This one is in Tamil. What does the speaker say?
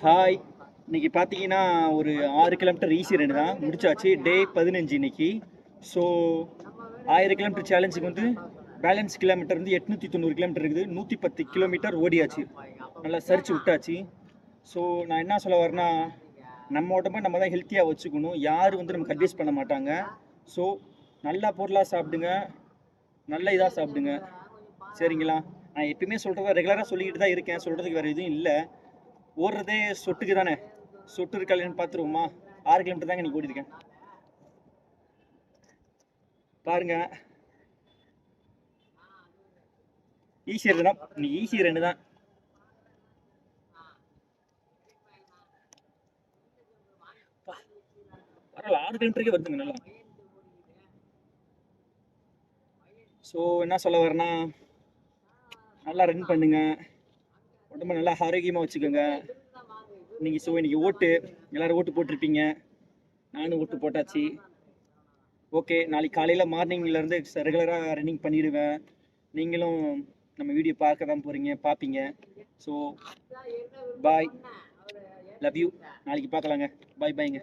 ஹாய். இன்னைக்கு பார்த்தீங்கன்னா ஒரு 6 கிலோமீட்டர் ஈஸி ரன் தான் முடிச்சாச்சு. டே 15 இன்னைக்கு. ஸோ 1000 கிலோமீட்டர் சேலஞ்சுக்கு வந்து பேலன்ஸ் கிலோமீட்டர் வந்து 890 கிலோமீட்டர் இருக்குது. 110 கிலோமீட்டர் ஓடியாச்சு. நல்லா சரிச்சு விட்டாச்சு. ஸோ நான் என்ன சொல்ல வரேன்னா, நம்ம உடம்ப நம்ம தான் ஹெல்த்தியாக வச்சுக்கணும். யாரும் வந்து நமக்கு அட்வைஸ் பண்ண மாட்டாங்க. ஸோ நல்ல பொருளாக சாப்பிடுங்க, நல்ல இதாக சாப்பிடுங்க, சரிங்களா? நான் எப்பயுமே சொல்கிறத ரெகுலராக சொல்லிக்கிட்டு தான் இருக்கேன். சொல்கிறதுக்கு வேறு எதுவும் இல்லை. ஓடுறதே சொட்டுக்கு தானே. சொட்டு இருக்கான்னு பார்த்துருவோமா? 6 கிலோமீட்டர் தாங்க இன்னைக்கு ஓடிருக்கேன் பாருங்க. ஈஸி ரெண்டு தான் இன்னைக்கு, ஈஸி ரெண்டு தான். பரவாயில்ல, 6 கிலோமீட்டருக்கே வருதுங்க நல்லா. ஸோ என்ன சொல்ல வரேன்னா, நல்லா ரன் பண்ணுங்க, உடம்ப நல்லா ஆரோக்கியமாக வச்சுக்கோங்க. இன்னைக்கு ஓட்டு எல்லாரும் ஓட்டு போட்டிருப்பீங்க. நானும் ஓட்டு போட்டாச்சு. ஓகே, நாளைக்கு காலையில் மார்னிங்லேருந்து ரெகுலராக ரன்னிங் பண்ணிடுவேன். நீங்களும் நம்ம வீடியோ பார்க்க தான் போகிறீங்க, பார்ப்பீங்க. So bye, love you. நாளைக்கு பார்க்கலாங்க. பாய் பாய்ங்க.